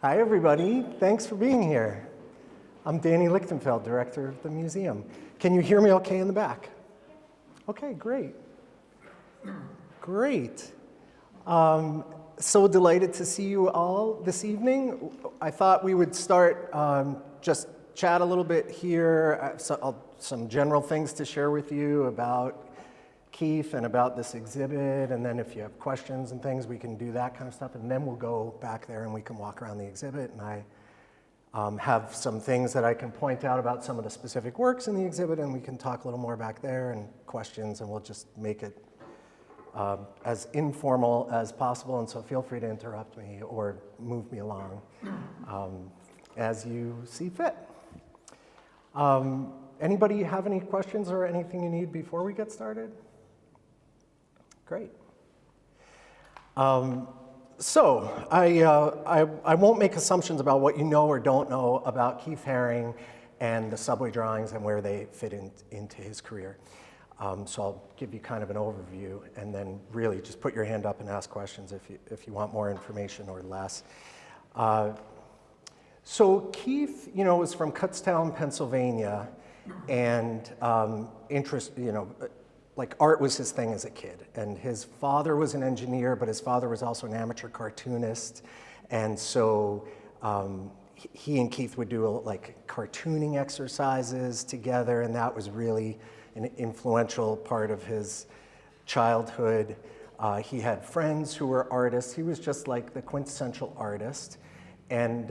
Hi, everybody. Thanks for being here. I'm Danny Lichtenfeld, director of the museum. Can you hear me okay in the back? Okay, great. Great. So delighted to see you all this evening. I thought we would start just chat a little bit here, some general things to share with you about Keith and about this exhibit, and then if you have questions and things, we can do that kind of stuff, and then we'll go back there and we can walk around the exhibit, and I have some things that I can point out about some of the specific works in the exhibit, and we can talk a little more back there and questions, and we'll just make it as informal as possible, and so feel free to interrupt me or move me along as you see fit. Anybody have any questions or anything you need before we get started? Great. So I won't make assumptions about what you know or don't know about Keith Haring and the subway drawings and where they fit into his career. So I'll give you kind of an overview, and then really just put your hand up and ask questions if you want more information or less. So Keith, was from Kutztown, Pennsylvania, and like art was his thing as a kid. And his father was an engineer, but his father was also an amateur cartoonist. And so he and Keith would do like cartooning exercises together, and that was really an influential part of his childhood. He had friends who were artists. He was just like the quintessential artist. And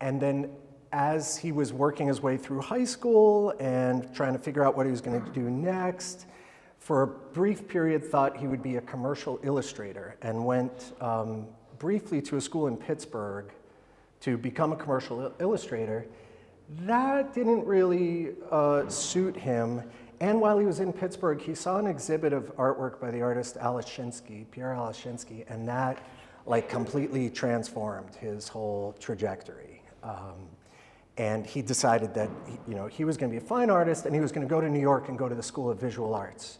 then as he was working his way through high school and trying to figure out what he was going to do next, for a brief period thought he would be a commercial illustrator, and went briefly to a school in Pittsburgh to become a commercial illustrator. That didn't really suit him, and while he was in Pittsburgh, he saw an exhibit of artwork by the artist Pierre Alashinsky, and that like completely transformed his whole trajectory. And he decided that he was going to be a fine artist, and he was going to go to New York and go to the School of Visual Arts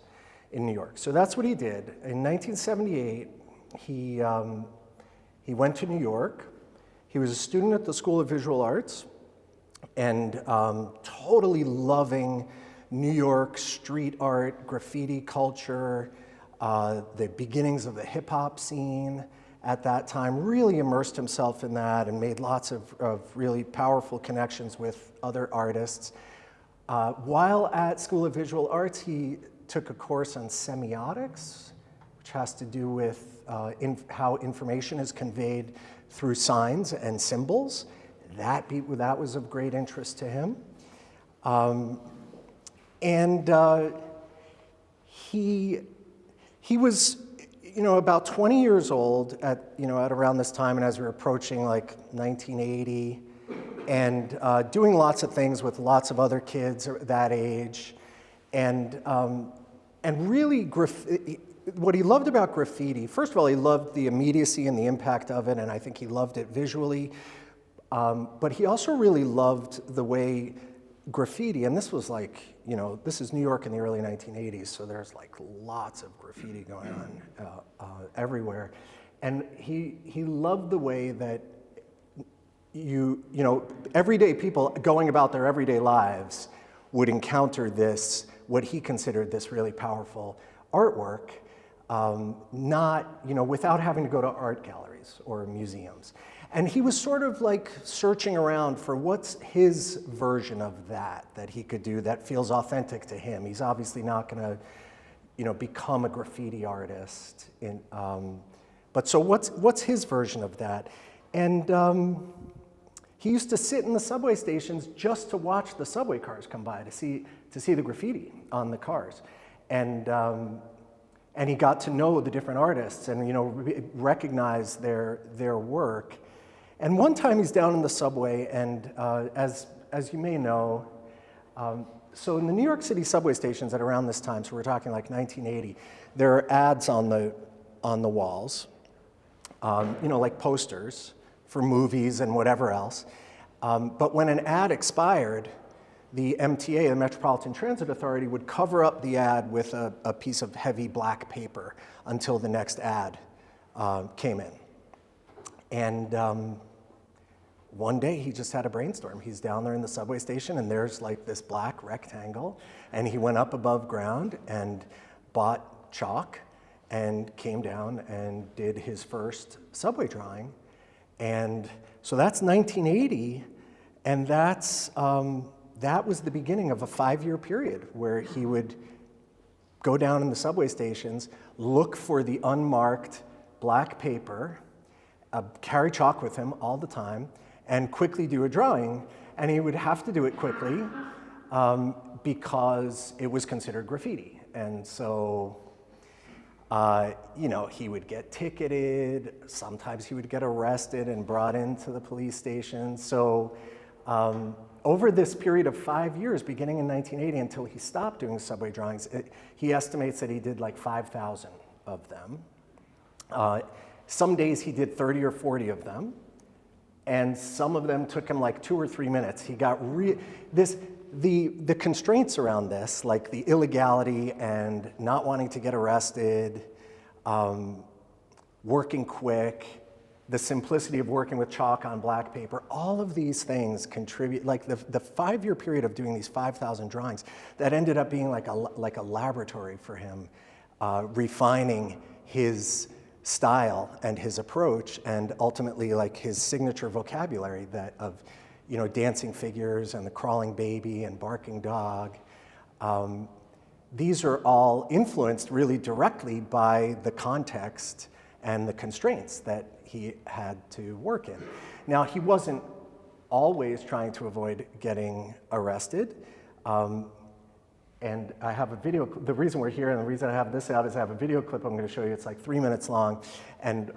in New York. So that's what he did. In 1978, he went to New York. He was a student at the School of Visual Arts, and totally loving New York street art, graffiti culture, the beginnings of the hip hop scene at that time, really immersed himself in that and made lots of really powerful connections with other artists. While at School of Visual Arts, he took a course on semiotics, which has to do with how information is conveyed through signs and symbols. That was of great interest to him. He was about 20 years old at around this time, and as we were approaching like 1980, and doing lots of things with lots of other kids that age, and really what he loved about graffiti, first of all, he loved the immediacy and the impact of it, and I think he loved it visually, but he also really loved the way graffiti, and this was like, this is New York in the early 1980s, so there's like lots of graffiti going on everywhere. And he loved the way that everyday people going about their everyday lives would encounter this, what he considered this really powerful artwork, without having to go to art galleries or museums. And he was sort of like searching around for what's his version of that he could do that feels authentic to him. He's obviously not going to, become a graffiti artist. But so what's his version of that? And he used to sit in the subway stations just to watch the subway cars come by to see the graffiti on the cars, and he got to know the different artists and recognize their work. And one time he's down in the subway, and as you may know, so in the New York City subway stations at around this time, so we're talking like 1980, there are ads on the walls, like posters for movies and whatever else. But when an ad expired, the MTA, the Metropolitan Transit Authority, would cover up the ad with a piece of heavy black paper until the next ad came in. And one day he just had a brainstorm. He's down there in the subway station and there's like this black rectangle, and he went up above ground and bought chalk and came down and did his first subway drawing. And so that's 1980, and that was the beginning of a 5-year period where he would go down in the subway stations, look for the unmarked black paper, carry chalk with him all the time, and quickly do a drawing. And he would have to do it quickly because it was considered graffiti. And so, he would get ticketed. Sometimes he would get arrested and brought into the police station. So over this period of 5 years, beginning in 1980 until he stopped doing subway drawings, he estimates that he did like 5,000 of them. Some days he did 30 or 40 of them, and some of them took him like 2 or 3 minutes. He got the constraints around this, like the illegality and not wanting to get arrested, working quick, the simplicity of working with chalk on black paper, all of these things contribute, like the 5-year period of doing these 5,000 drawings, that ended up being like a laboratory for him, refining his style and his approach, and ultimately like his signature vocabulary that of, dancing figures and the crawling baby and barking dog. These are all influenced really directly by the context and the constraints that he had to work in. Now, he wasn't always trying to avoid getting arrested. And I have a video, the reason we're here and the reason I have this out is I have a video clip I'm going to show you. It's like 3 minutes long. And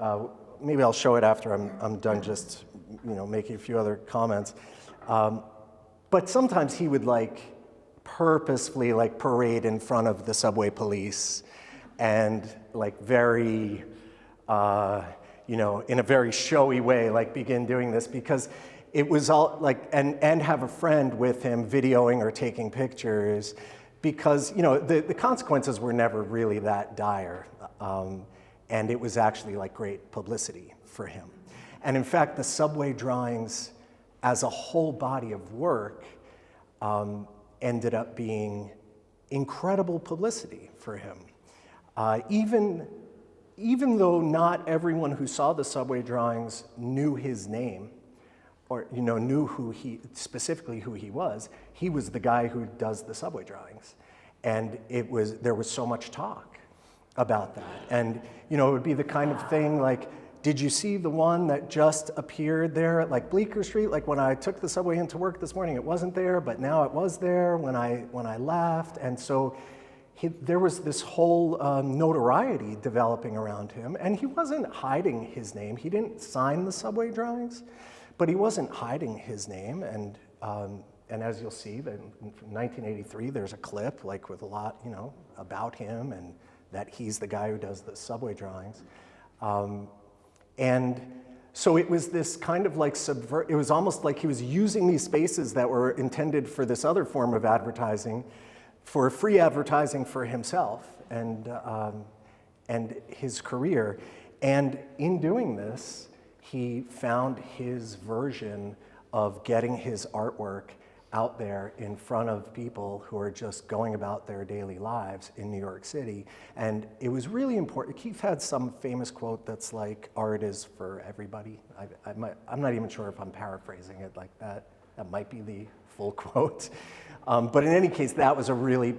maybe I'll show it after I'm done just, making a few other comments. But sometimes he would purposefully parade in front of the subway police and very, in a very showy way, begin doing this because it was all and have a friend with him videoing or taking pictures because, the consequences were never really that dire. And it was actually great publicity for him. And in fact, the subway drawings as a whole body of work ended up being incredible publicity for him. Even though not everyone who saw the subway drawings knew his name, or knew specifically who he was the guy who does the subway drawings. And there was so much talk about that. And it would be the kind of thing did you see the one that just appeared there at Bleecker Street? When I took the subway into work this morning, it wasn't there, but now it was there when I left. And so there was this whole notoriety developing around him, and he wasn't hiding his name. He didn't sign the subway drawings, but he wasn't hiding his name. And as you'll see, in 1983, there's a clip with a lot, about him and that he's the guy who does the subway drawings. And so it was this kind of it was almost like he was using these spaces that were intended for this other form of advertising, for free advertising for himself and his career. And in doing this, he found his version of getting his artwork out there in front of people who are just going about their daily lives in New York City. And it was really important. Keith had some famous quote that's art is for everybody. I'm not even sure if I'm paraphrasing it like that. That might be the full quote. But in any case, that was a really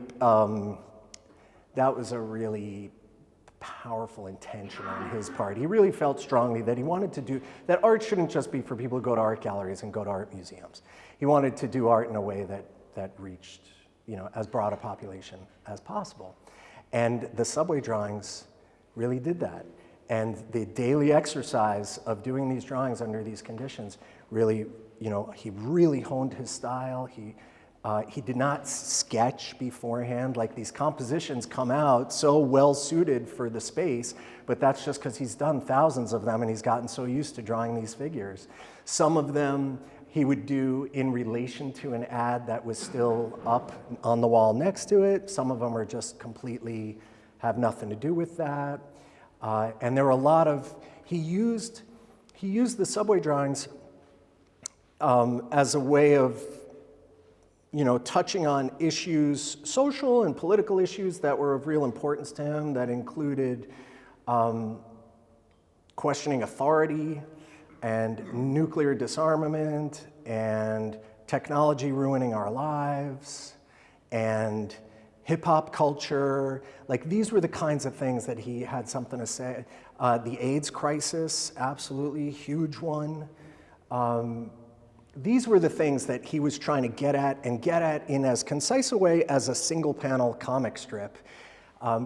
powerful intention on his part. He really felt strongly that he wanted to do, that art shouldn't just be for people who go to art galleries and go to art museums. He wanted to do art in a way that reached, as broad a population as possible. And the subway drawings really did that. And the daily exercise of doing these drawings under these conditions really, he really honed his style. He did not sketch beforehand. These compositions come out so well suited for the space, but that's just because he's done thousands of them and he's gotten so used to drawing these figures. Some of them he would do in relation to an ad that was still up on the wall next to it. Some of them are just completely have nothing to do with that. And there were a lot of, he he used the subway drawings as a way of, touching on issues, social and political issues that were of real importance to him, that included questioning authority and nuclear disarmament and technology ruining our lives and hip-hop culture. Like, these were the kinds of things that he had something to say. The AIDS crisis, absolutely huge one. These were the things that he was trying to get at, and get at in as concise a way as a single panel comic strip,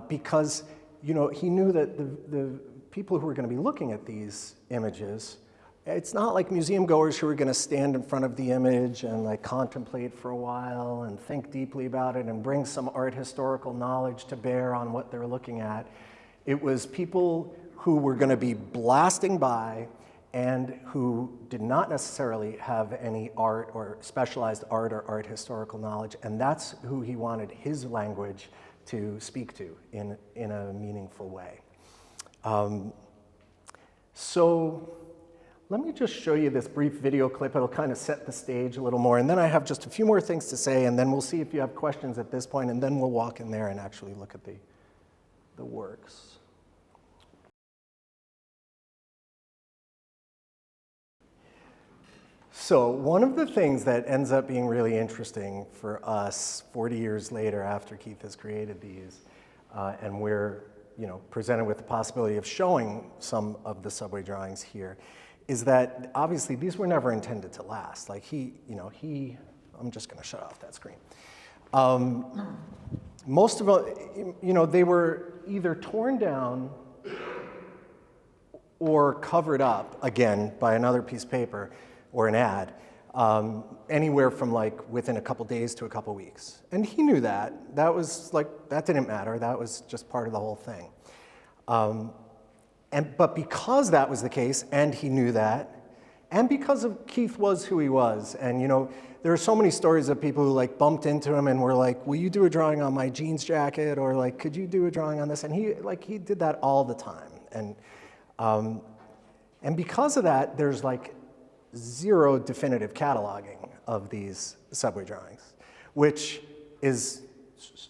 because he knew that the people who were going to be looking at these images, it's not like museum goers who are going to stand in front of the image and like contemplate for a while and think deeply about it and bring some art historical knowledge to bear on what they're looking at. It was people who were going to be blasting by and who did not necessarily have any art or specialized art or art historical knowledge, and that's who he wanted his language to speak to in a meaningful way. So let me just show you this brief video clip. It'll kind of set the stage a little more, and then I have just a few more things to say, and then we'll see if you have questions at this point, and then we'll walk in there and actually look at the works. So one of the things that ends up being really interesting for us 40 years later after Keith has created these, and we're presented with the possibility of showing some of the subway drawings here, is that obviously these were never intended to last. Like I'm just gonna shut off that screen. Most of them, they were either torn down or covered up, again, by another piece of paper or an ad, anywhere from like within a couple days to a couple weeks. And he knew that. That was like, that didn't matter. That was just part of the whole thing. But because that was the case, and he knew that, and because of Keith was who he was, and there are so many stories of people who like bumped into him and were like, will you do a drawing on my jeans jacket? Or like, could you do a drawing on this? And he did that all the time. And because of that, there's like zero definitive cataloging of these subway drawings, which is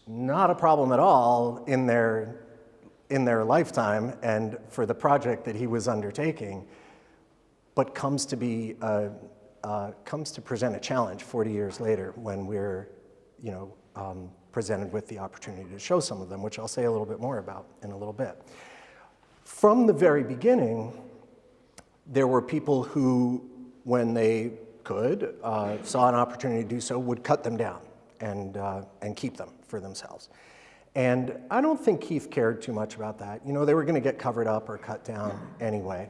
not a problem at all in their lifetime and for the project that he was undertaking, but comes to present a challenge 40 years later when we're presented with the opportunity to show some of them, which I'll say a little bit more about in a little bit. From the very beginning, there were people who, when they could, saw an opportunity to do so, would cut them down and keep them for themselves. And I don't think Keith cared too much about that. They were going to get covered up or cut down anyway.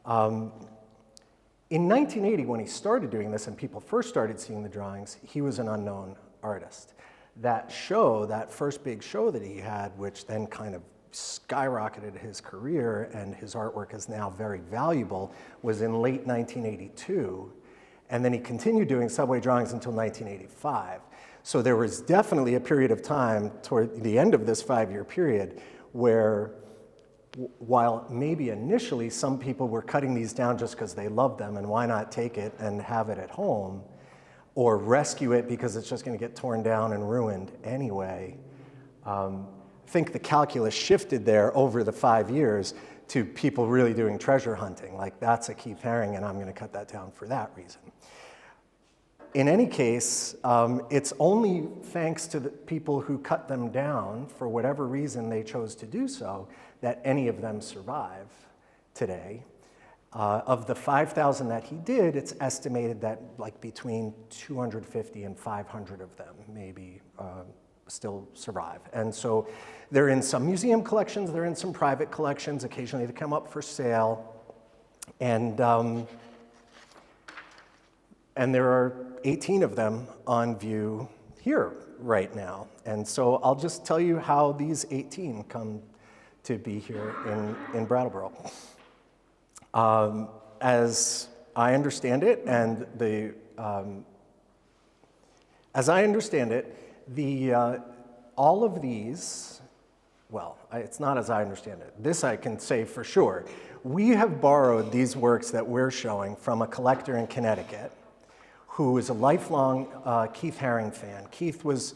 In 1980, when he started doing this and people first started seeing the drawings, he was an unknown artist. That show, that first big show that he had, which then kind of skyrocketed his career and his artwork is now very valuable, was in late 1982. And then he continued doing subway drawings until 1985. So there was definitely a period of time toward the end of this 5-year period where, while maybe initially some people were cutting these down just because they loved them and why not take it and have it at home or rescue it because it's just going to get torn down and ruined anyway, I think the calculus shifted there over the 5 years to people really doing treasure hunting. Like, that's a Keith Haring and I'm going to cut that down for that reason. In any case, it's only thanks to the people who cut them down, for whatever reason they chose to do so, that any of them survive today. Of the 5,000 that he did, it's estimated that like between 250 and 500 of them maybe still survive. And so they're in some museum collections, they're in some private collections, occasionally they come up for sale. And there are 18 of them on view here right now. And so I'll just tell you how these 18 come to be here in Brattleboro. As I understand it, all of these, well, it's not as I understand it. This I can say for sure. We have borrowed these works that we're showing from a collector in Connecticut who is a lifelong Keith Haring fan. Keith was,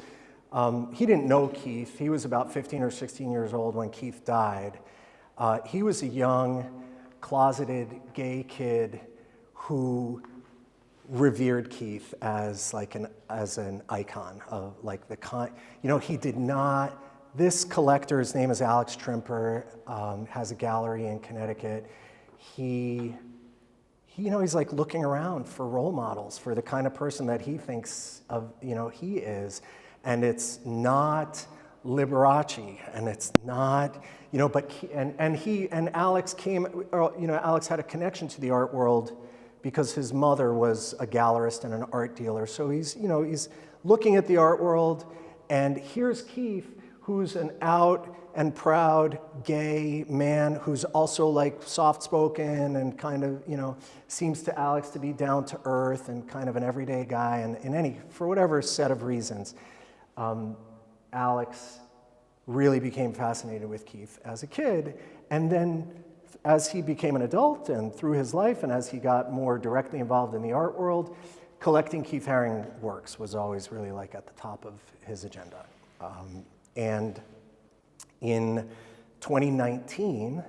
he didn't know Keith. He was about 15 or 16 years old when Keith died. He was a young, closeted, gay kid who revered Keith as like as an icon of like the he did not. This collector, his name is Alex Trimper, has a gallery in Connecticut. He's like looking around for role models for the kind of person that he thinks of, he is, and it's not Liberace, and it's not, but Alex Alex had a connection to the art world because his mother was a gallerist and an art dealer. So he's looking at the art world, and here's Keith, who's an out and proud gay man who's also like soft-spoken and kind of, seems to Alex to be down to earth and kind of an everyday guy. And for whatever set of reasons, Alex really became fascinated with Keith as a kid. And then as he became an adult and through his life and as he got more directly involved in the art world, collecting Keith Haring works was always really like at the top of his agenda. And in 2019,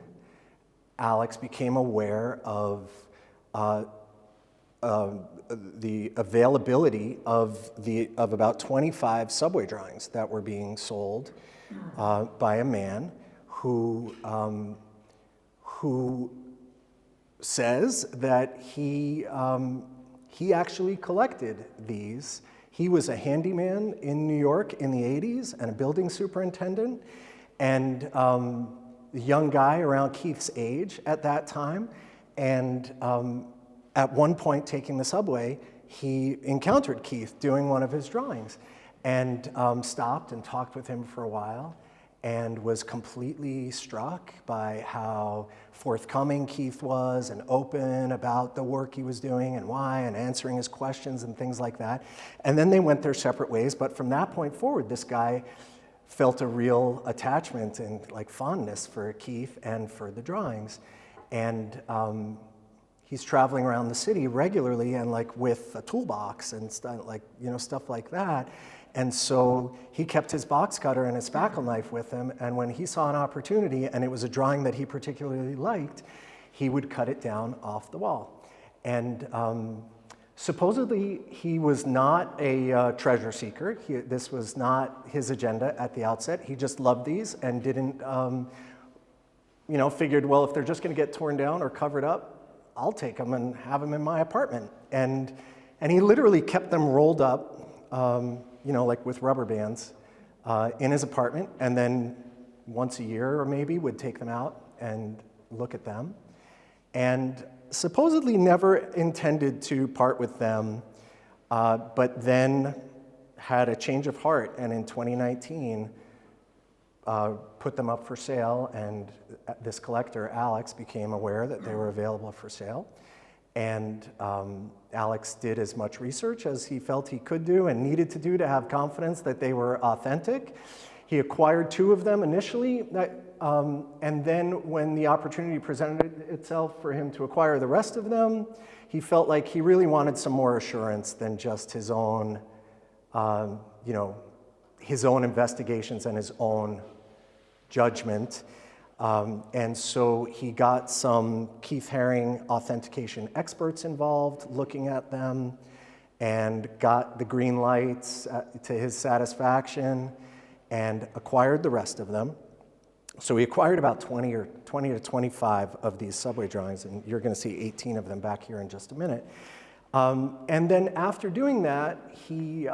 Alex became aware of the availability of about 25 subway drawings that were being sold by a man who says that he actually collected these. He was a handyman in New York in the 80s and a building superintendent, and a young guy around Keith's age at that time. And at one point taking the subway, he encountered Keith doing one of his drawings and stopped and talked with him for a while and was completely struck by how forthcoming Keith was and open about the work he was doing and why, and answering his questions and things like that. And then they went their separate ways, but from that point forward, this guy felt a real attachment and like fondness for Keith and for the drawings. And he's traveling around the city regularly and like with a toolbox and stuff like that. And so he kept his box cutter and his spackle knife with him, and when he saw an opportunity and it was a drawing that he particularly liked, he would cut it down off the wall. And supposedly he was not a treasure seeker. This was not his agenda at the outset. He just loved these and didn't, figured, well, if they're just gonna get torn down or covered up, I'll take them and have them in my apartment. And he literally kept them rolled up, like with rubber bands in his apartment, and then once a year or maybe would take them out and look at them. And supposedly never intended to part with them, but then had a change of heart, and in 2019 put them up for sale, and this collector, Alex, became aware that they were available for sale. And Alex did as much research as he felt he could do and needed to do to have confidence that they were authentic. He acquired 2 of them initially, and then when the opportunity presented itself for him to acquire the rest of them, he felt like he really wanted some more assurance than just his own, his own investigations and his own judgment. And so he got some Keith Haring authentication experts involved looking at them and got the green lights to his satisfaction and acquired the rest of them. So he acquired about 20 to 25 of these subway drawings, and you're going to see 18 of them back here in just a minute. And then after doing that, he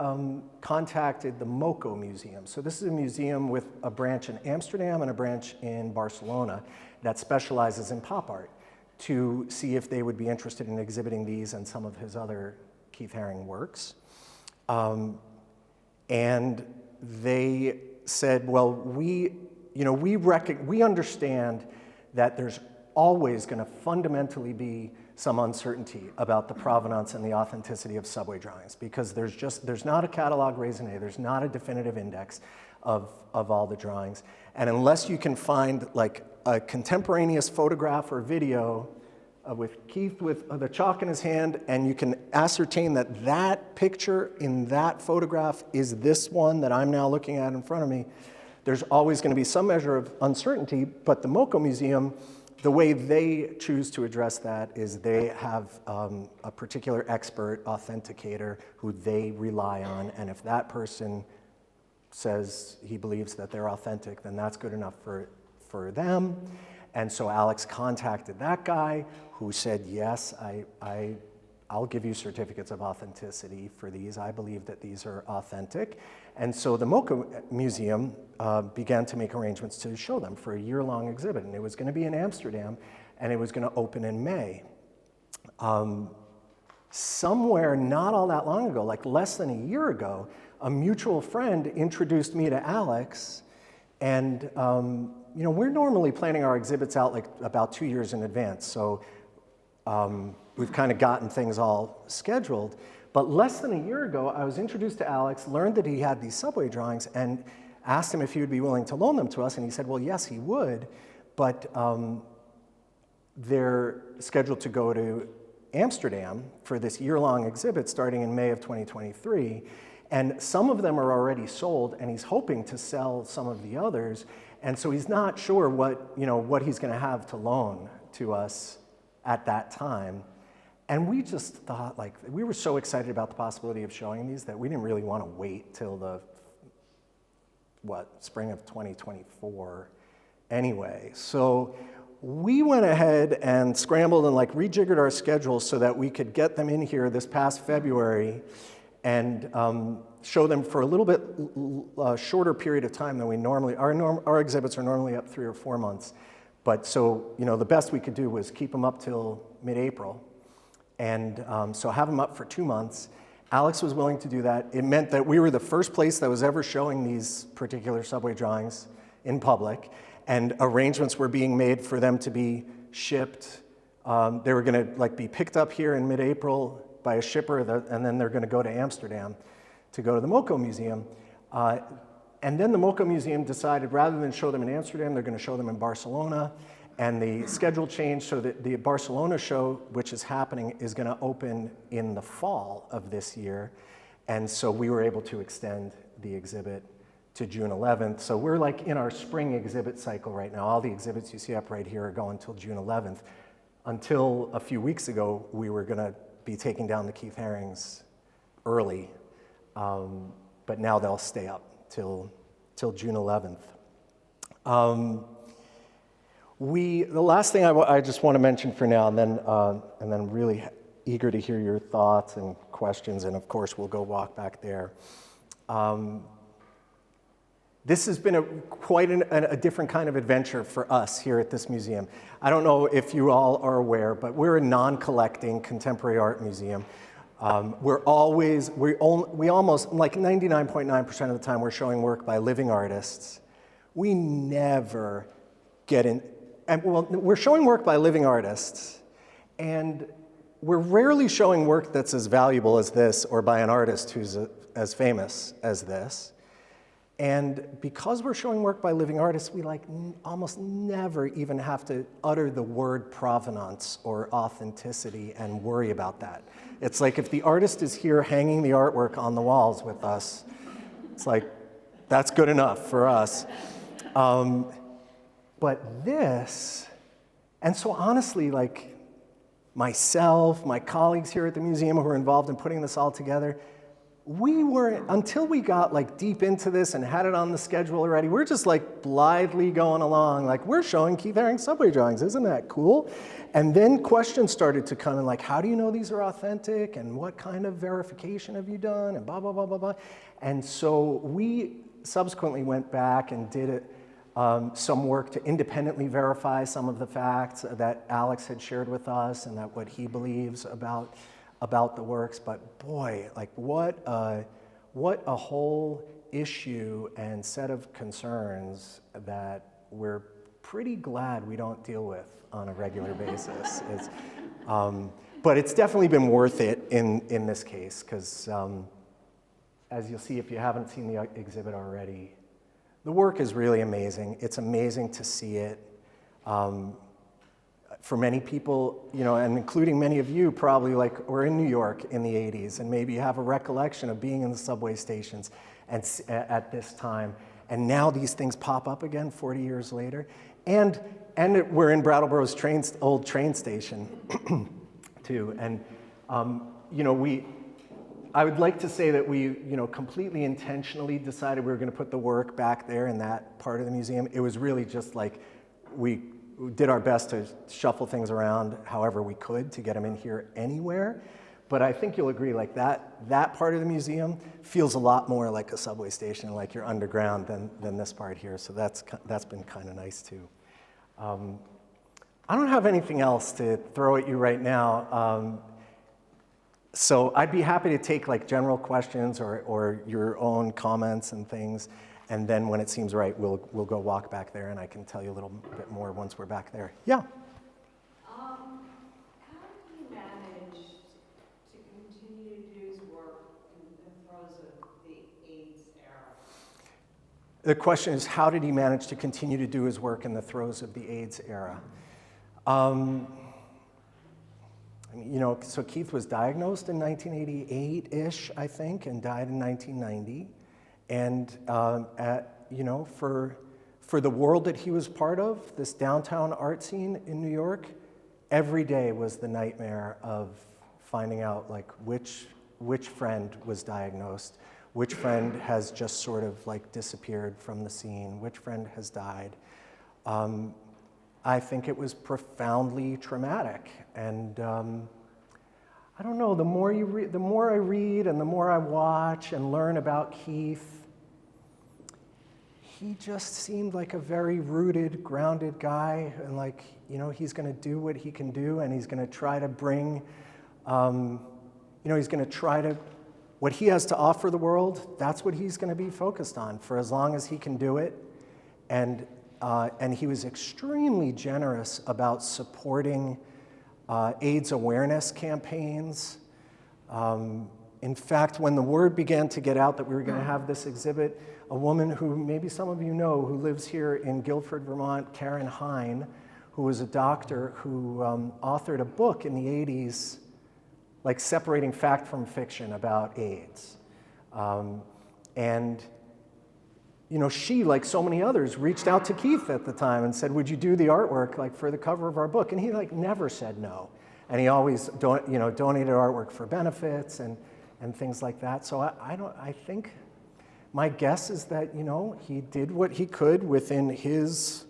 contacted the MoCo Museum. So this is a museum with a branch in Amsterdam and a branch in Barcelona that specializes in pop art, to see if they would be interested in exhibiting these and some of his other Keith Haring works. And they said, well, we understand that there's always going to fundamentally be some uncertainty about the provenance and the authenticity of subway drawings, because there's not a catalog raisonné, there's not a definitive index. of all the drawings. And unless you can find like a contemporaneous photograph or video with Keith with the chalk in his hand, and you can ascertain that that picture in that photograph is this one that I'm now looking at in front of me, there's always going to be some measure of uncertainty. But the MoCo Museum, the way they choose to address that is they have a particular expert authenticator who they rely on, and if that person says he believes that they're authentic, then that's good enough for them. And so Alex contacted that guy who said, yes, I'll give you certificates of authenticity for these. I believe that these are authentic. And so the MoCo Museum began to make arrangements to show them for a year-long exhibit. And it was going to be in Amsterdam, and it was going to open in May. Somewhere not all that long ago, like less than a year ago, a mutual friend introduced me to Alex, and you know, we're normally planning our exhibits out like about 2 years in advance, so we've kind of gotten things all scheduled. But less than a year ago, I was introduced to Alex, learned that he had these subway drawings, and asked him if he would be willing to loan them to us, and he said, well, yes, he would, but they're scheduled to go to Amsterdam for this year-long exhibit starting in May of 2023, and some of them are already sold, and he's hoping to sell some of the others, and so he's not sure what he's going to have to loan to us at that time. And we just thought, like, we were so excited about the possibility of showing these that we didn't really want to wait till the, spring of 2024 anyway. So we went ahead and scrambled and like rejiggered our schedules so that we could get them in here this past February and show them for a little bit shorter period of time than we normally, our exhibits are normally up 3 or 4 months. But so, the best we could do was keep them up till mid-April. And so have them up for 2 months. Alex was willing to do that. It meant that we were the first place that was ever showing these particular subway drawings in public, and arrangements were being made for them to be shipped. They were going to be picked up here in mid-April by a shipper, and then they're going to go to Amsterdam to go to the MoCo Museum. And then the MoCo Museum decided rather than show them in Amsterdam, they're going to show them in Barcelona. And the schedule changed so that the Barcelona show, which is happening, is going to open in the fall of this year. And so we were able to extend the exhibit to June 11th. So we're like in our spring exhibit cycle right now. All the exhibits you see up right here are going until June 11th. Until a few weeks ago, we were going to be taking down the Keith Harings early. But now they'll stay up till June 11th. The last thing I just want to mention for now, and then really eager to hear your thoughts and questions, and of course we'll go walk back there. This has been quite a different kind of adventure for us here at this museum. I don't know if you all are aware, but we're a non-collecting contemporary art museum. We almost, like 99.9% of the time, we're showing work by living artists. We never get in. We're showing work by living artists, and we're rarely showing work that's as valuable as this or by an artist who's as famous as this. And because we're showing work by living artists, we almost never even have to utter the word provenance or authenticity and worry about that. It's like if the artist is here hanging the artwork on the walls with us, it's like, that's good enough for us. But this, and so honestly, myself, my colleagues here at the museum who are involved in putting this all together, until we got deep into this and had it on the schedule already, we're just blithely going along, we're showing Keith Haring subway drawings, isn't that cool? And then questions started to come in, how do you know these are authentic, and what kind of verification have you done, and blah, blah, blah, blah, blah. And so we subsequently went back and did some work to independently verify some of the facts that Alex had shared with us and that what he believes about the works. But boy, what a whole issue and set of concerns that we're pretty glad we don't deal with on a regular basis. But it's definitely been worth it in this case, because as you'll see if you haven't seen the exhibit already, The work is really amazing. It's amazing to see it. For many people, you know, and including many of you, probably like were in New York in the 80s, and maybe you have a recollection of being in the subway stations and, at this time. And now these things pop up again 40 years later. And we're in Brattleboro's old train station, too. And, you know, I would like to say that we, you know, completely intentionally decided we were going to put the work back there in that part of the museum. It was really just like we did our best to shuffle things around however we could to get them in here anywhere. But I think you'll agree, like that part of the museum feels a lot more like a subway station, like you're underground than this part here. So that's been kind of nice too. I don't have anything else to throw at you right now. So I'd be happy to take like general questions or your own comments and things. And then when it seems right, we'll go walk back there and I can tell you a little bit more once we're back there. Yeah? How do you manage to continue to do his work in the throes of the AIDS era? The question is, how did he manage to continue to do his work in the throes of the AIDS era? You know, so Keith was diagnosed in 1988-ish, I think, and died in 1990. And you know, for the world that he was part of, this downtown art scene in New York, every day was the nightmare of finding out like which friend was diagnosed, which friend has just sort of like disappeared from the scene, which friend has died. I think it was profoundly traumatic, and I don't know. The more I read, and the more I watch and learn about Keith, he just seemed like a very rooted, grounded guy, and like, you know, he's going to do what he can do, and he's going to try to bring, you know, he's going to try to, what he has to offer the world, that's what he's going to be focused on for as long as he can do it. And he was extremely generous about supporting AIDS awareness campaigns. In fact, when the word began to get out that we were going to have this exhibit, a woman who maybe some of you know, who lives here in Guilford, Vermont, Karen Haring, who was a doctor who authored a book in the 80s, like separating fact from fiction about AIDS. And you know, she, like so many others, reached out to Keith at the time and said, would you do the artwork like for the cover of our book? And he like never said no. And he always donated artwork for benefits and things like that. So I think my guess is that, you know, he did what he could within his,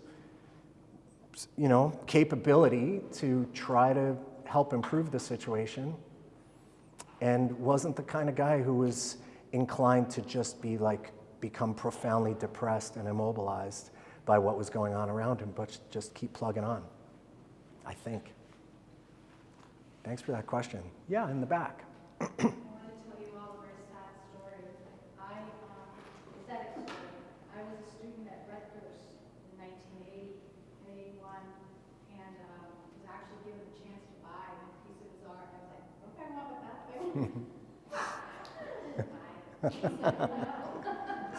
you know, capability to try to help improve the situation, and wasn't the kind of guy who was inclined to just be like, become profoundly depressed and immobilized by what was going on around him, but just keep plugging on, I think. Thanks for that question. Yeah, in the back. I want to tell you all a very sad story. I was a student at Rutgers in 1980 and 81, and was actually given the chance to buy a piece of his art. I was like, okay, what about that thing? He said no.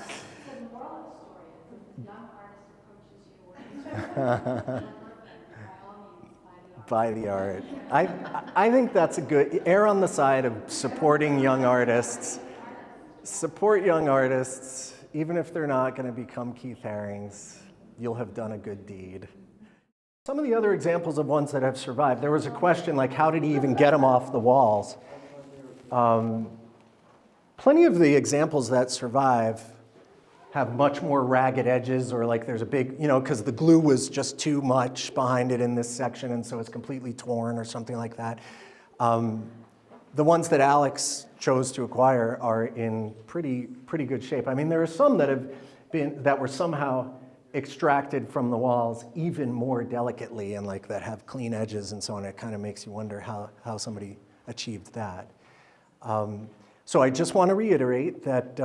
So the moral of the story is, if a young artist approaches your work, by all means, buy the art. Buy the art. I think that's a good, err on the side of supporting young artists. Support young artists, even if they're not going to become Keith Harings. You'll have done a good deed. Some of the other examples of ones that have survived, there was a question like, how did he even get them off the walls? Plenty of the examples that survive have much more ragged edges, or like there's a big, you know, because the glue was just too much behind it in this section, and so it's completely torn or something like that. The ones that Alex chose to acquire are in pretty good shape. I mean, there are some that were somehow extracted from the walls even more delicately, and like that have clean edges and so on. It kind of makes you wonder how somebody achieved that. So I just want to reiterate that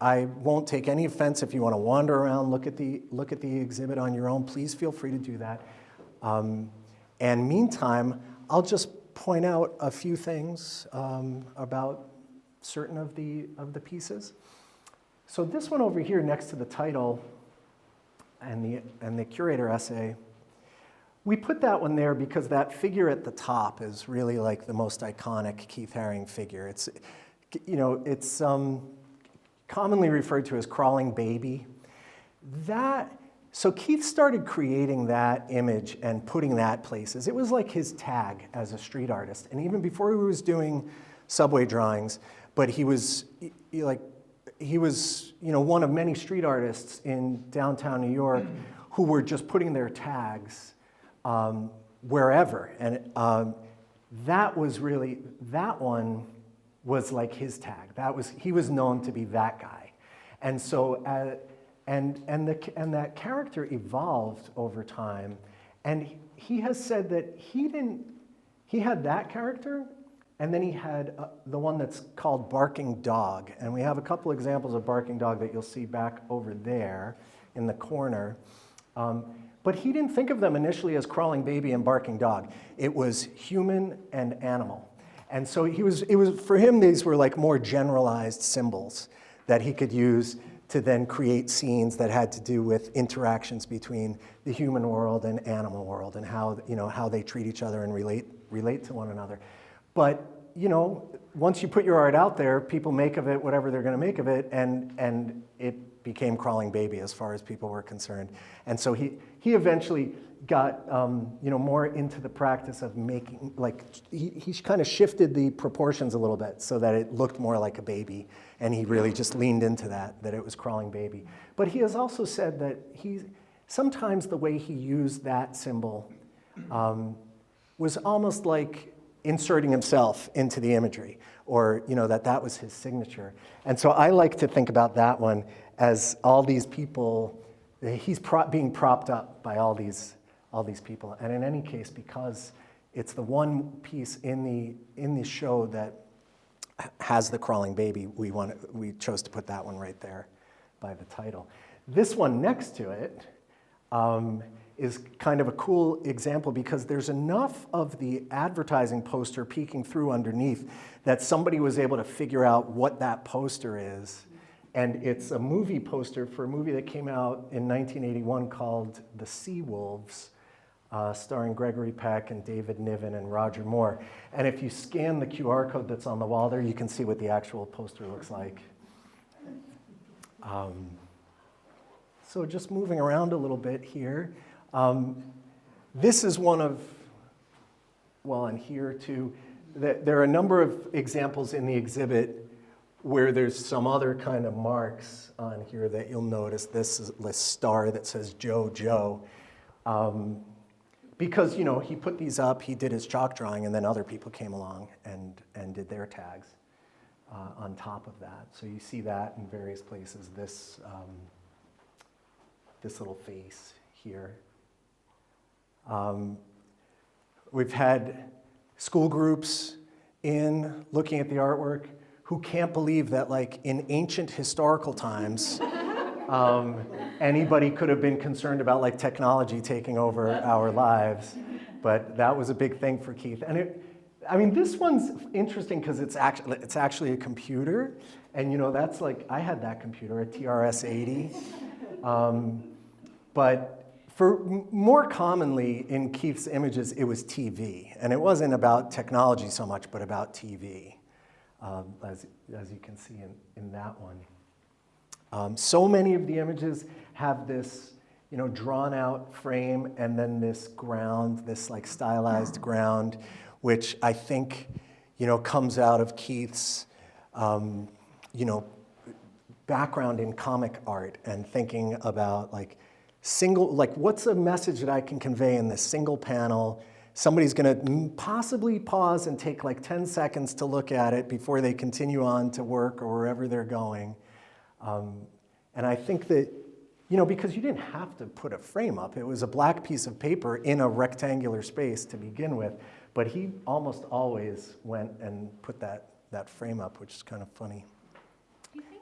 I won't take any offense if you want to wander around, look at the exhibit on your own. Please feel free to do that. And meantime, I'll just point out a few things about certain of the pieces. So this one over here next to the title, and the curator essay. We put that one there because that figure at the top is really like the most iconic Keith Haring figure. It's, it's commonly referred to as crawling baby. So Keith started creating that image and putting that places. It was like his tag as a street artist. And even before he was doing subway drawings, but he was one of many street artists in downtown New York who were just putting their tags wherever. And that one was like his tag. He was known to be that guy. And so, and that character evolved over time. And he has said that he had that character, and then he had the one that's called Barking Dog. And we have a couple examples of Barking Dog that you'll see back over there in the corner. But he didn't think of them initially as Crawling Baby and Barking Dog. It was human and animal. And so for him, these were like more generalized symbols that he could use to then create scenes that had to do with interactions between the human world and animal world and how they treat each other and relate to one another. But, once you put your art out there, people make of it whatever they're going to make of it, and it became Crawling Baby as far as people were concerned. And so he eventually got more into the practice of making, he kind of shifted the proportions a little bit so that it looked more like a baby, and he really just leaned into that it was Crawling Baby. But he has also said that sometimes the way he used that symbol was almost like inserting himself into the imagery, or that was his signature. And so I like to think about that one as all these people, he's being propped up by all these people. And in any case, because it's the one piece in the show that has the Crawling Baby, we chose to put that one right there by the title. This one next to it is kind of a cool example because there's enough of the advertising poster peeking through underneath that somebody was able to figure out what that poster is. And it's a movie poster for a movie that came out in 1981 called The Sea Wolves, starring Gregory Peck and David Niven and Roger Moore. And if you scan the QR code that's on the wall there, you can see what the actual poster looks like. So just moving around a little bit here. This is one of, and here too, there are a number of examples in the exhibit where there's some other kind of marks on here that you'll notice. This is the star that says Joe Joe. Because, he put these up, he did his chalk drawing, and then other people came along and did their tags on top of that. So you see that in various places, this little face here. We've had school groups in looking at the artwork who can't believe that, in ancient historical times, anybody could have been concerned about technology taking over our lives, but that was a big thing for Keith. And this one's interesting because it's actually a computer, and that's I had that computer, a TRS-80, but more commonly in Keith's images, it was TV, and it wasn't about technology so much, but about TV, as you can see in that one. So many of the images have this, drawn out frame and then this ground, this stylized ground, which I think, comes out of Keith's, background in comic art and thinking about what's a message that I can convey in this single panel? Somebody's gonna possibly pause and take 10 seconds to look at it before they continue on to work or wherever they're going. And I think that, because you didn't have to put a frame up, it was a black piece of paper in a rectangular space to begin with, but he almost always went and put that frame up, which is kind of funny. Do you think,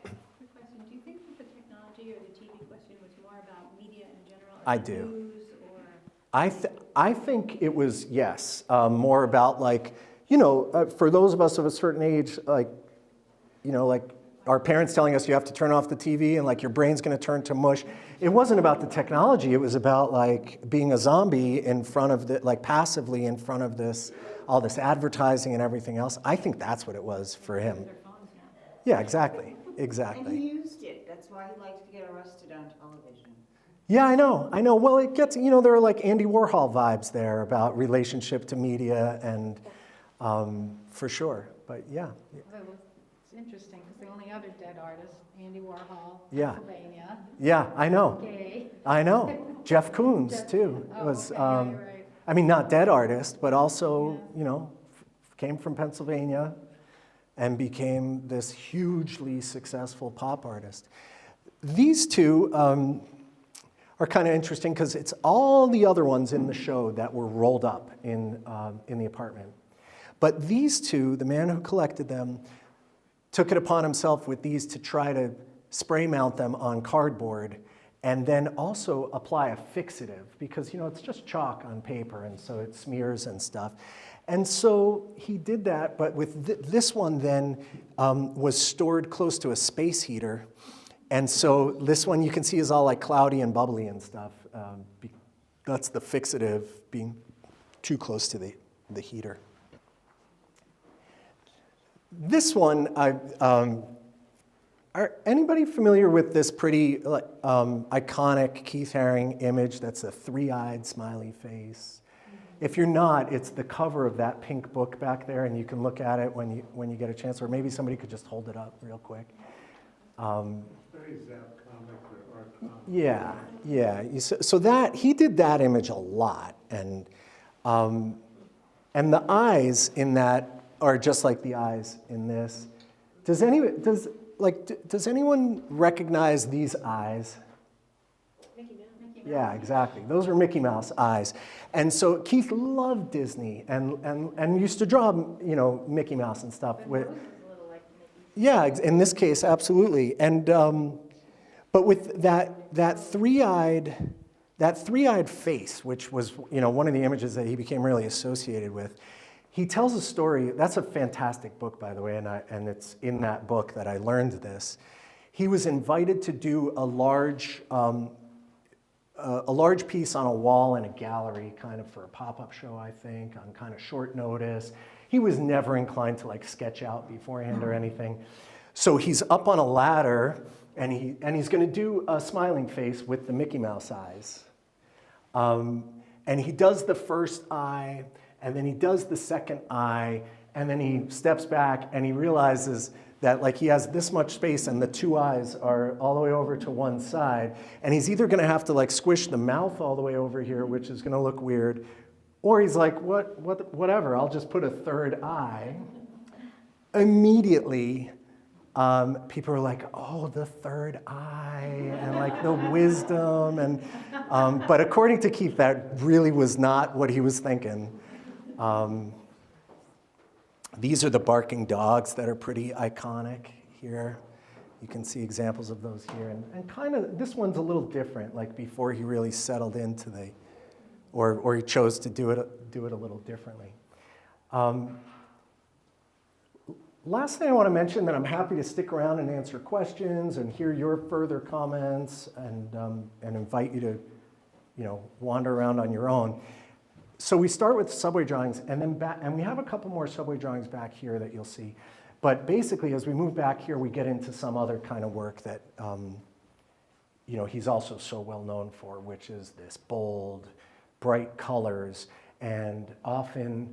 quick question, do you think that the technology or the TV question was more about media in general? Or I do. News or? I think it was, yes, more about for those of us of a certain age, our parents telling us you have to turn off the TV and like your brain's going to turn to mush. It wasn't about the technology. It was about like being a zombie in front of the, like passively in front of this, all this advertising and everything else. I think that's what it was for him. Their phones now. Yeah, exactly, And exactly. he used it. That's why he likes to get arrested on television. Yeah, I know. Well, it gets, you know, there are like Andy Warhol vibes there about relationship to media and for sure. But yeah, It's interesting, because the only other dead artist, Andy Warhol, Yeah. Pennsylvania, yeah, I know. gay. I know. Jeff Koons too Oh, was, okay, yeah, you're right. I mean, not dead artist, but also, Yeah. you know, came from Pennsylvania and became this hugely successful pop artist. These two are kind of interesting because it's all the other ones in the show that were rolled up in the apartment. But these two, the man who collected them, took it upon himself with these to try to spray mount them on cardboard and then also apply a fixative because, you know, it's just chalk on paper and so it smears and stuff. And so he did that, but with this one then was stored close to a space heater. And so this one you can see is all like cloudy and bubbly and stuff. That's the fixative being too close to the heater. This one, are anybody familiar with this pretty iconic Keith Haring image that's a three-eyed smiley face? If you're not, it's the cover of that pink book back there, and you can look at it when you get a chance, or maybe somebody could just hold it up real quick. Very Zap comic or art comic. Yeah, yeah. So that he did that image a lot, and the eyes in that are just like the eyes in this. Does anyone recognize these eyes? Mickey Mouse. Yeah, exactly. Those are Mickey Mouse eyes. And so Keith loved Disney and used to draw, you know, Mickey Mouse and stuff. With, Nose is a little like Mickey. yeah, in this case, absolutely. And but with that three-eyed face, which was, you know, one of the images that he became really associated with. He tells a story. That's a fantastic book, by the way, and it's in that book that I learned this. He was invited to do a large piece on a wall in a gallery, kind of for a pop-up show, I think, on kind of short notice. He was never inclined to like sketch out beforehand or anything. So he's up on a ladder, and he's going to do a smiling face with the Mickey Mouse eyes. And he does the first eye, and then he does the second eye, and then he steps back and he realizes that like he has this much space and the two eyes are all the way over to one side, and he's either gonna have to like squish the mouth all the way over here, which is gonna look weird, or he's like, whatever, I'll just put a third eye. Immediately, people are like, oh, the third eye, and like the wisdom, and but according to Keith, that really was not what he was thinking. These are the barking dogs that are pretty iconic here. You can see examples of those here, and kind of this one's a little different. Like before he really settled into or he chose to do it a little differently. Last thing I want to mention that I'm happy to stick around and answer questions and hear your further comments and invite you to, you know, wander around on your own. So we start with subway drawings, and then and we have a couple more subway drawings back here that you'll see. But basically, as we move back here, we get into some other kind of work that, you know, he's also so well known for, which is this bold, bright colors, and often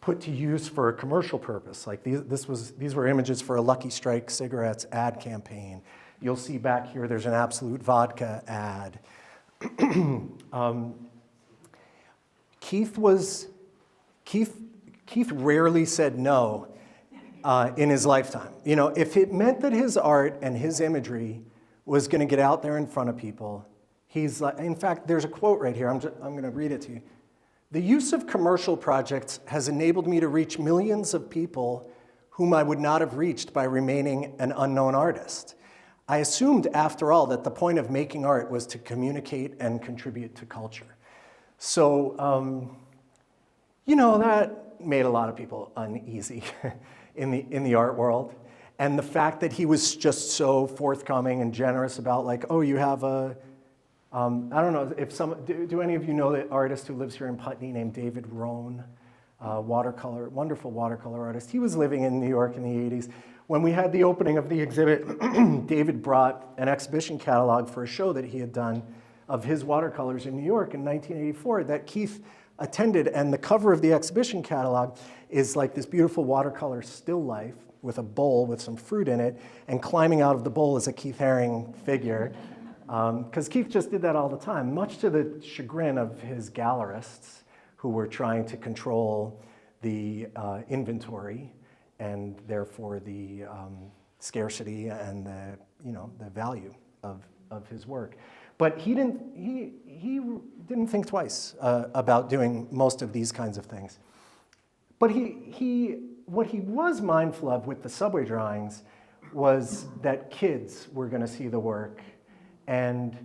put to use for a commercial purpose. Like these were images for a Lucky Strike cigarettes ad campaign. You'll see back here, there's an Absolute Vodka ad. Keith rarely said no in his lifetime. You know, if it meant that his art and his imagery was going to get out there in front of people, he's like, in fact, there's a quote right here. I'm going to read it to you. The use of commercial projects has enabled me to reach millions of people whom I would not have reached by remaining an unknown artist. I assumed, after all, that the point of making art was to communicate and contribute to culture. So, you know, that made a lot of people uneasy in the art world. And the fact that he was just so forthcoming and generous about like, oh, you have a, I don't know if do any of you know the artist who lives here in Putney named David Rohn, wonderful watercolor artist. He was living in New York in the 80s. When we had the opening of the exhibit, David brought an exhibition catalog for a show that he had done of his watercolors in New York in 1984 that Keith attended, and the cover of the exhibition catalog is like this beautiful watercolor still life with a bowl with some fruit in it, and climbing out of the bowl is a Keith Haring figure. Because Keith just did that all the time, much to the chagrin of his gallerists who were trying to control the inventory and therefore the scarcity and the value of his work. But he didn't think twice about doing most of these kinds of things. But what he was mindful of with the subway drawings was that kids were going to see the work, and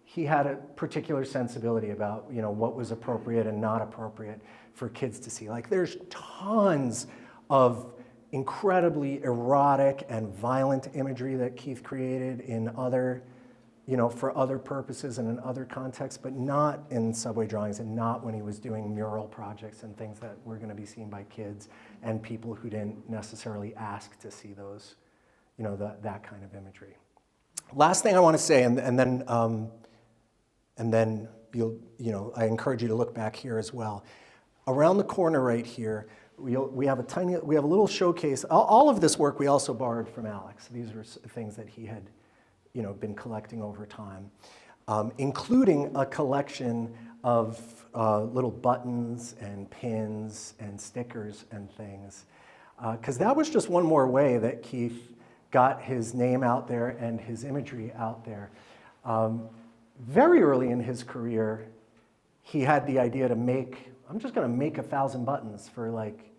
he had a particular sensibility about what was appropriate and not appropriate for kids to see. Like there's tons of incredibly erotic and violent imagery that Keith created in other, for other purposes and in other contexts, but not in subway drawings and not when he was doing mural projects and things that were going to be seen by kids and people who didn't necessarily ask to see those, that kind of imagery. Last thing I want to say, and then I encourage you to look back here as well. Around the corner right here, we have a little showcase. All of this work we also borrowed from Alex. These were things that he had, been collecting over time, including a collection of little buttons and pins and stickers and things. Because that was just one more way that Keith got his name out there and his imagery out there. Very early in his career, he had the idea to I'm just going to make 1,000 buttons for like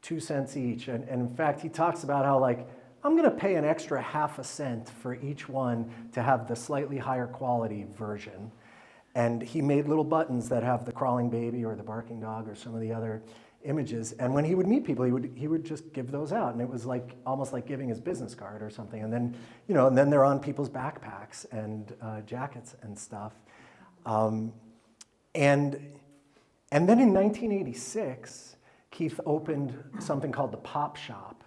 2 cents each. And in fact, he talks about how I'm going to pay an extra ½ cent for each one to have the slightly higher quality version. And he made little buttons that have the crawling baby or the barking dog or some of the other images. And when he would meet people, he would just give those out. And it was almost like giving his business card or something. And then, and then they're on people's backpacks and jackets and stuff. And then in 1986, Keith opened something called the Pop Shop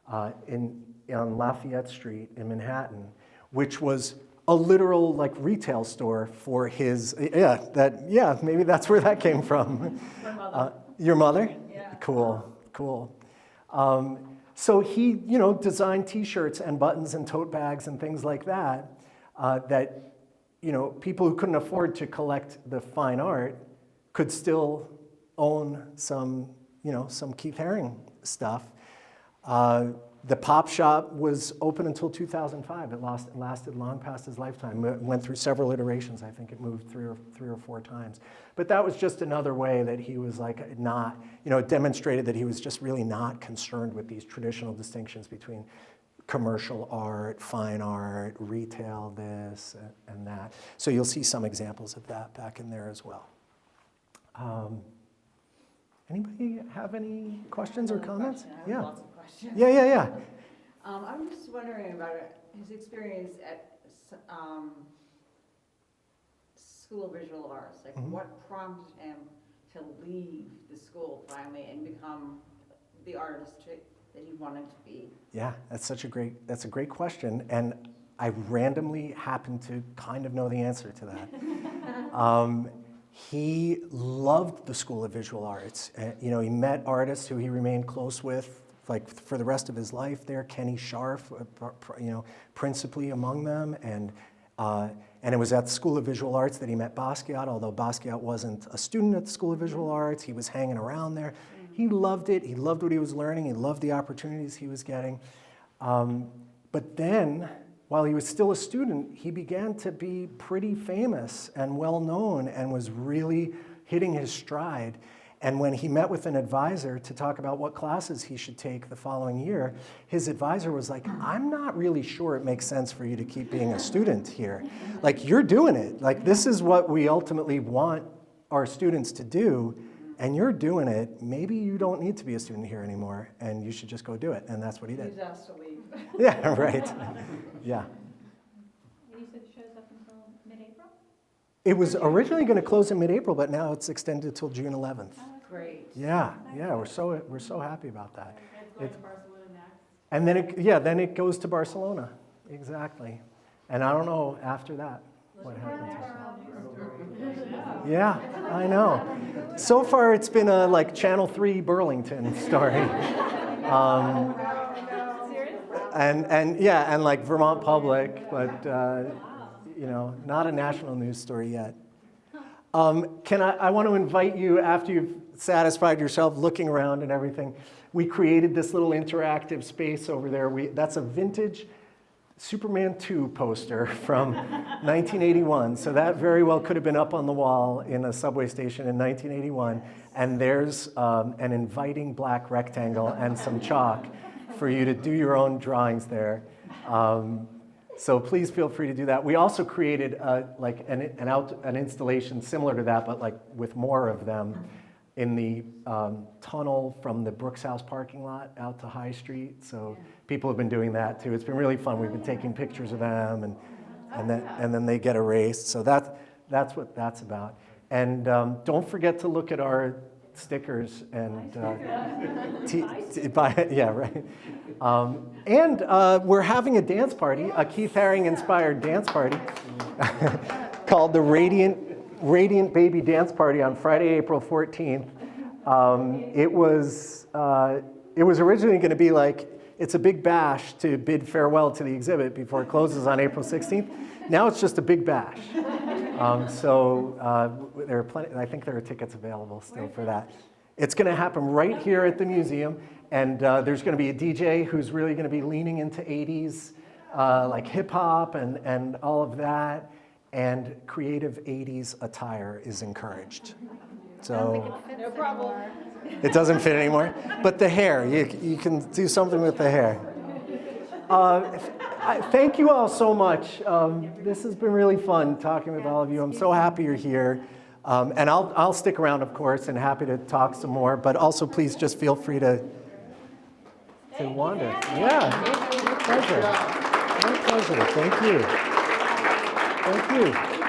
on Lafayette Street in Manhattan, which was a literal retail store for his, maybe that's where that came from. My mother. Your mother? Yeah. Cool. So he, designed T-shirts and buttons and tote bags and things like that, that, people who couldn't afford to collect the fine art could still own some Keith Haring stuff. The Pop Shop was open until 2005. It lasted long past his lifetime. It went through several iterations. I think it moved three or four times. But that was just another way that he was not, it demonstrated that he was just really not concerned with these traditional distinctions between commercial art, fine art, retail, this and that. So you'll see some examples of that back in there as well. Anybody have any questions or comments? I have lots of questions. Yeah. I'm just wondering about his experience at School of Visual Arts. What prompted him to leave the school finally and become the artist that he wanted to be? Yeah, that's a great question, and I randomly happen to kind of know the answer to that. He loved the School of Visual Arts. He met artists who he remained close with, for the rest of his life there. Kenny Scharf, principally among them, and it was at the School of Visual Arts that he met Basquiat. Although Basquiat wasn't a student at the School of Visual Arts, he was hanging around there. He loved it. He loved what he was learning. He loved the opportunities he was getting. But then, while he was still a student, he began to be pretty famous and well-known and was really hitting his stride. And when he met with an advisor to talk about what classes he should take the following year, his advisor was like, I'm not really sure it makes sense for you to keep being a student here. You're doing it. This is what we ultimately want our students to do, and you're doing it. Maybe you don't need to be a student here anymore, and you should just go do it. And that's what he did. He was asked to leave. Yeah, right. Yeah. You said it shows up until mid-April? It was originally going to close in mid-April, but now it's extended till June 11th. Great. Yeah, we're so happy about that. It's going to Barcelona next. And then it goes to Barcelona, exactly. And I don't know after that what happens. Yeah, I know. So far, it's been a like Channel 3 Burlington story. And like Vermont Public, but not a national news story yet. I want to invite you, after you've satisfied yourself looking around and everything, we created this little interactive space over there. That's a vintage Superman 2 poster from 1981. So that very well could have been up on the wall in a subway station in 1981. And there's an inviting black rectangle and some chalk for you to do your own drawings there. So please feel free to do that. We also created an installation similar to that, but like with more of them in the tunnel from the Brooks House parking lot out to High Street. So people have been doing that too. It's been really fun. We've been taking pictures of them, and then they get erased. So that's what that's about. And don't forget to look at our stickers and buy it. Yeah, right. And we're having a dance party, a Keith Haring inspired dance party called the Radiant Baby Dance Party on Friday, April 14th. It was originally going to be like, it's a big bash to bid farewell to the exhibit before it closes on April 16th. Now it's just a big bash. There are plenty. I think there are tickets available still for that. It's going to happen right here at the museum, and there's going to be a DJ who's really going to be leaning into 80s, like hip hop and all of that, and creative 80s attire is encouraged. So No problem. it doesn't fit anymore, but the hair, you can do something with the hair. Thank you all so much. This has been really fun talking with all of you. I'm so happy you're here. And I'll stick around, of course, and happy to talk some more. But also, please just feel free to wander. Yeah, my pleasure. My pleasure. Thank you. Thank you.